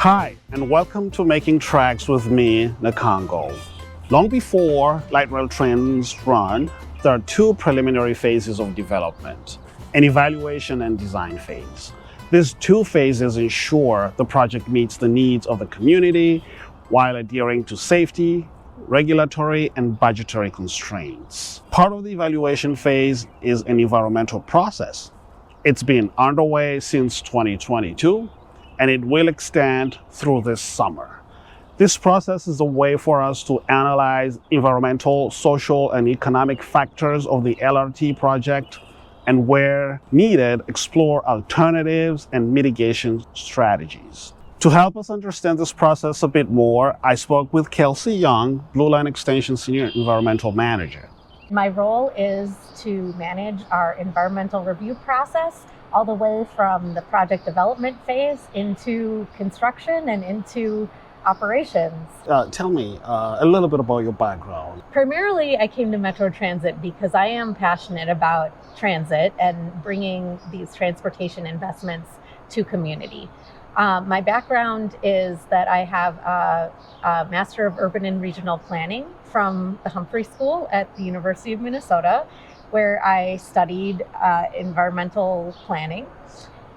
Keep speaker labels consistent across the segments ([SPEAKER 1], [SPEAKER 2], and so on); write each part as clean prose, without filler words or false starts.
[SPEAKER 1] Hi, and welcome to Making Tracks with me, Nkongo. Long before light rail trains run, there are two preliminary phases of development, an evaluation and design phase. These two phases ensure the project meets the needs of the community while adhering to safety, regulatory, and budgetary constraints. Part of the evaluation phase is an environmental process. It's been underway since 2022, and it will extend through this summer. This process is a way for us to analyze environmental, social, and economic factors of the LRT project, and where needed, explore alternatives and mitigation strategies. To help us understand this process a bit more, I spoke with Kelcie, Blue Line Extension Senior Environmental Manager.
[SPEAKER 2] My role is to manage our environmental review process all the way from the project development phase into construction and into operations.
[SPEAKER 1] Tell me a little bit about your background.
[SPEAKER 2] Primarily, I came to Metro Transit because I am passionate about transit and bringing these transportation investments to community. My background is that I have a Master of Urban and Regional Planning from the Humphrey School at the University of Minnesota, where I studied environmental planning.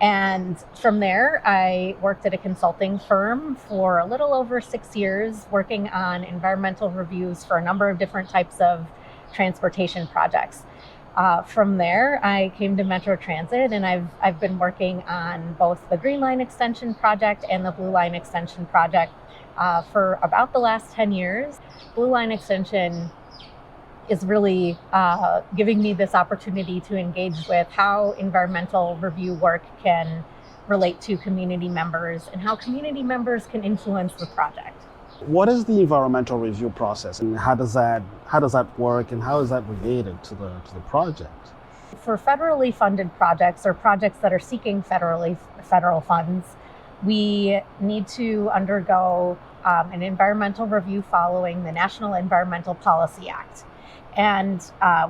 [SPEAKER 2] And from there, I worked at a consulting firm for a little over 6 years, working on environmental reviews for a number of different types of transportation projects. From there, I came to Metro Transit, and I've been working on both the Green Line Extension project and the Blue Line Extension project for about the last 10 years. Blue Line Extension is really giving me this opportunity to engage with how environmental review work can relate to community members and how community members can influence the project.
[SPEAKER 1] What is the environmental review process, and how does that work, and how is that related to the project?
[SPEAKER 2] For federally funded projects or projects that are seeking federal funds, we need to undergo an environmental review following the National Environmental Policy Act. And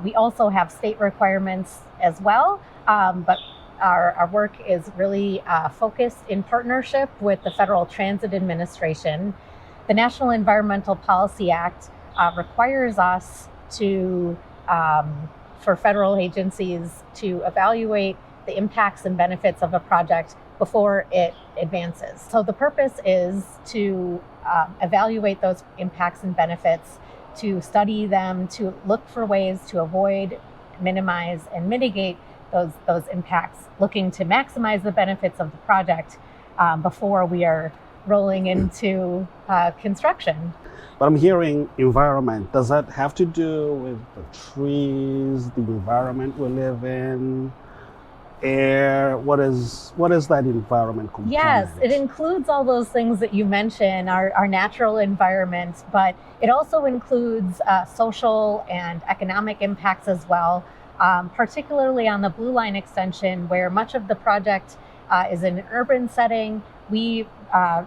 [SPEAKER 2] we also have state requirements as well, but our work is really focused in partnership with the Federal Transit Administration. The National Environmental Policy Act requires us to, for federal agencies, to evaluate the impacts and benefits of a project before it advances. So the purpose is to evaluate those impacts and benefits, to study them, to look for ways to avoid, minimize, and mitigate those impacts, looking to maximize the benefits of the project before we are rolling into construction.
[SPEAKER 1] But I'm hearing environment. Does that have to do with the trees, the environment we live in, air? What is that environment component?
[SPEAKER 2] Yes, it includes all those things that you mentioned, our natural environment, but it also includes social and economic impacts as well, particularly on the Blue Line Extension, where much of the project is in an urban setting. We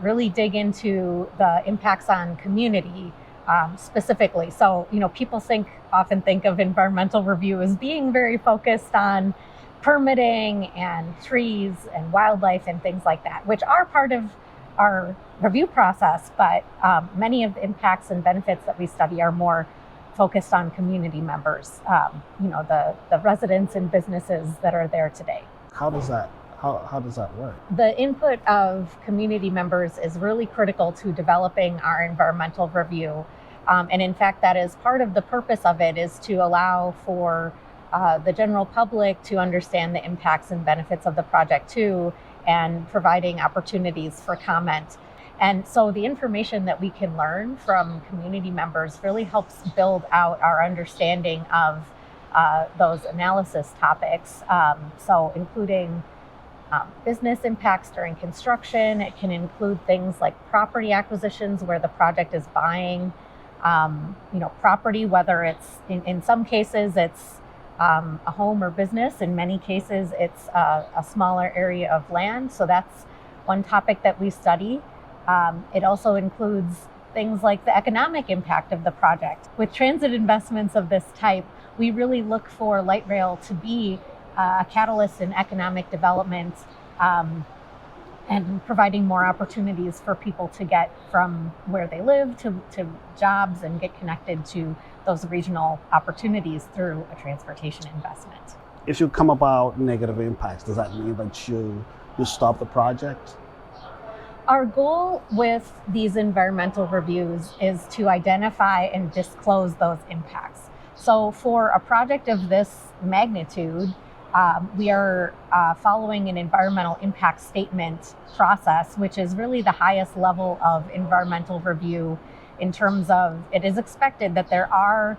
[SPEAKER 2] really dig into the impacts on community specifically. So, people often think of environmental review as being very focused on permitting and trees and wildlife and things like that, which are part of our review process, but many of the impacts and benefits that we study are more focused on community members, the residents and businesses that are there today.
[SPEAKER 1] How does that work?
[SPEAKER 2] The input of community members is really critical to developing our environmental review. And in fact, that is part of the purpose of it, is to allow for the general public to understand the impacts and benefits of the project too, and providing opportunities for comment. And so the information that we can learn from community members really helps build out our understanding of those analysis topics. So including business impacts during construction. It can include things like property acquisitions where the project is buying property, whether it's in some cases it's a home or business. In many cases, it's a smaller area of land. So that's one topic that we study. It also includes things like the economic impact of the project. With transit investments of this type, we really look for light rail to be a catalyst in economic development and providing more opportunities for people to get from where they live to jobs and get connected to those regional opportunities through a transportation investment.
[SPEAKER 1] If you come about negative impacts, does that mean that you stop the project?
[SPEAKER 2] Our goal with these environmental reviews is to identify and disclose those impacts. So for a project of this magnitude, we are following an environmental impact statement process, which is really the highest level of environmental review in terms of it is expected that there are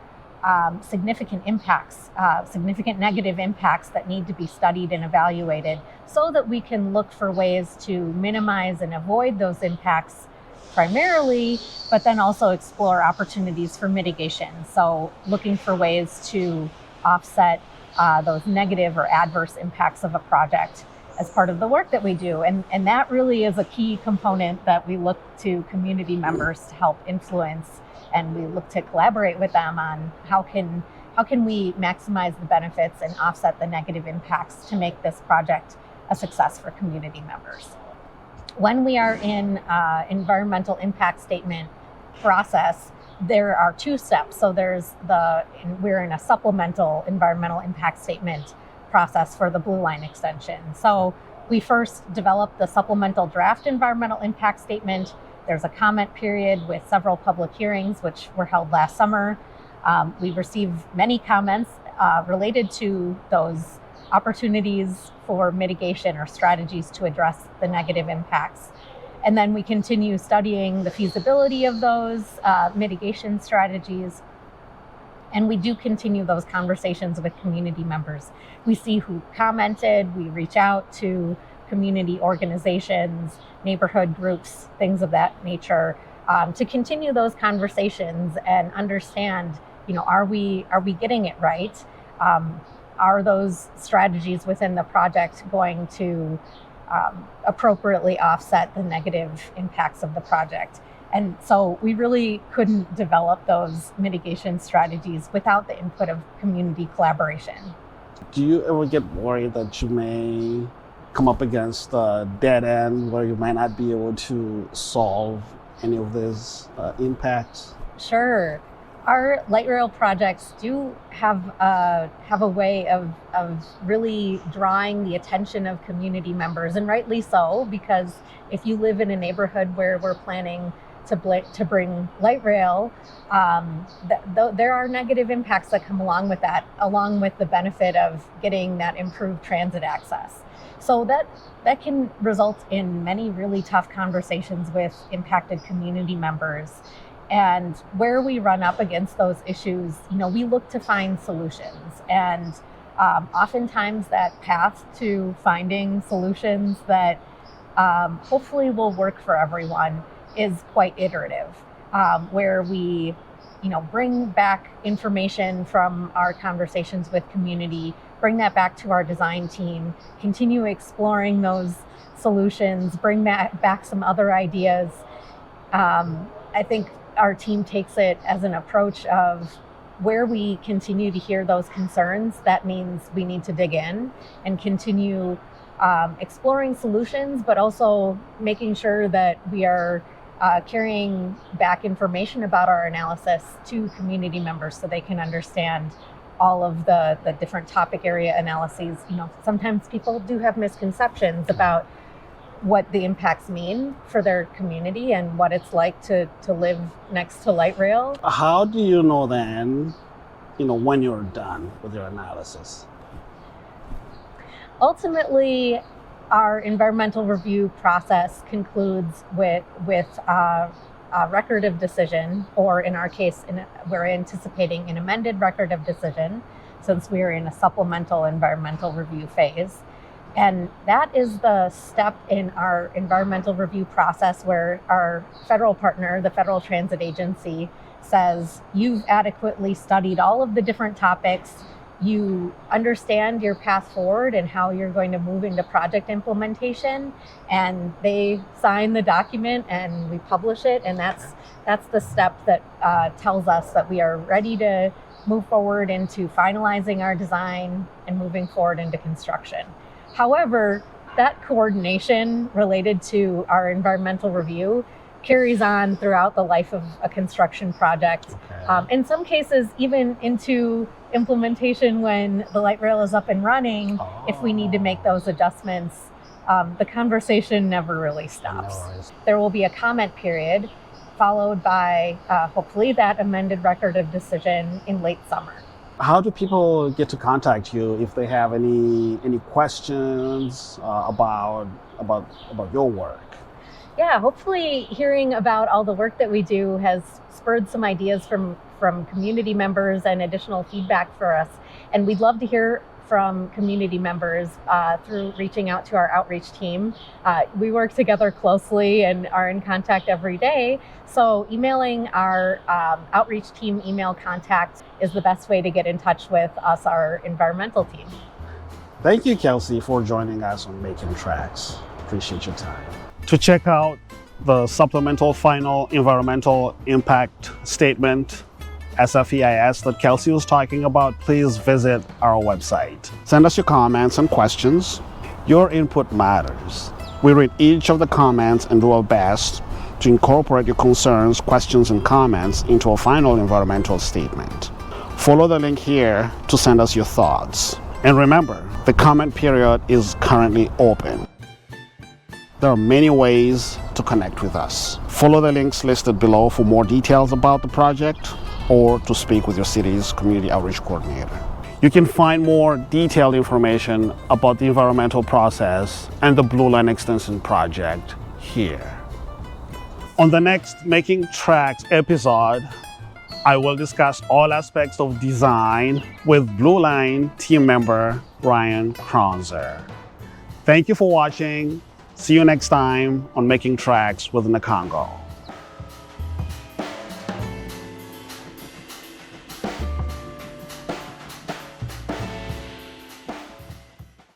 [SPEAKER 2] significant impacts, significant negative impacts that need to be studied and evaluated so that we can look for ways to minimize and avoid those impacts primarily, but then also explore opportunities for mitigation. So looking for ways to offset those negative or adverse impacts of a project as part of the work that we do. And that really is a key component that we look to community members to help influence, and we look to collaborate with them on how can we maximize the benefits and offset the negative impacts to make this project a success for community members. When we are in environmental impact statement process, there are two steps. So we're in a supplemental environmental impact statement process for the Blue Line extension. So we first developed the supplemental draft environmental impact statement. There's a comment period with several public hearings, which were held last summer. We received many comments related to those opportunities for mitigation or strategies to address the negative impacts. And then we continue studying the feasibility of those mitigation strategies. And we do continue those conversations with community members. We see who commented, we reach out to community organizations, neighborhood groups, things of that nature, to continue those conversations and understand, are we getting it right? Are those strategies within the project going to appropriately offset the negative impacts of the project? And so we really couldn't develop those mitigation strategies without the input of community collaboration.
[SPEAKER 1] Do you ever get worried that you may come up against a dead end where you might not be able to solve any of these impacts?
[SPEAKER 2] Sure. Our light rail projects do have a way of really drawing the attention of community members, and rightly so, because if you live in a neighborhood where we're planning to bring light rail, there are negative impacts that come along with that, along with the benefit of getting that improved transit access. So that can result in many really tough conversations with impacted community members. And where we run up against those issues, we look to find solutions. And oftentimes that path to finding solutions that hopefully will work for everyone is quite iterative, where we bring back information from our conversations with community, bring that back to our design team, continue exploring those solutions, bring back some other ideas. I think our team takes it as an approach of where we continue to hear those concerns. That means we need to dig in and continue exploring solutions, but also making sure that we are carrying back information about our analysis to community members so they can understand all of the different topic area analyses. Sometimes people do have misconceptions about what the impacts mean for their community and what it's like to live next to light rail.
[SPEAKER 1] How do you know then, when you're done with your analysis?
[SPEAKER 2] Ultimately, our environmental review process concludes with a record of decision, or in our case, we're anticipating an amended record of decision since we are in a supplemental environmental review phase. And that is the step in our environmental review process where our federal partner, the Federal Transit Agency, says, you've adequately studied all of the different topics, you understand your path forward and how you're going to move into project implementation, and they sign the document and we publish it. And that's the step that tells us that we are ready to move forward into finalizing our design and moving forward into construction. However, that coordination related to our environmental review carries on throughout the life of a construction project. In some cases, even into implementation when the light rail is up and running, if we need to make those adjustments. The conversation never really stops. There will be a comment period followed by hopefully that amended record of decision in late summer.
[SPEAKER 1] How do people get to contact you if they have any questions about your work?
[SPEAKER 2] Yeah, hopefully hearing about all the work that we do has spurred some ideas from community members and additional feedback for us. And we'd love to hear from community members through reaching out to our outreach team. We work together closely and are in contact every day. So emailing our outreach team email contact is the best way to get in touch with us, our environmental team.
[SPEAKER 1] Thank you, Kelcie, for joining us on Making Tracks. Appreciate your time. To check out the supplemental final environmental impact statement, SFEIS, that Kelcie was talking about, please visit our website. Send us your comments and questions. Your input matters. We read each of the comments and do our best to incorporate your concerns, questions, and comments into a final environmental statement. Follow the link here to send us your thoughts. And remember, the comment period is currently open. There are many ways to connect with us. Follow the links listed below for more details about the project or to speak with your city's community outreach coordinator. You can find more detailed information about the environmental process and the Blue Line Extension project here. On the next Making Tracks episode, I will discuss all aspects of design with Blue Line team member Ryan Kronzer. Thank you for watching. See you next time on Making Tracks with Nkongo.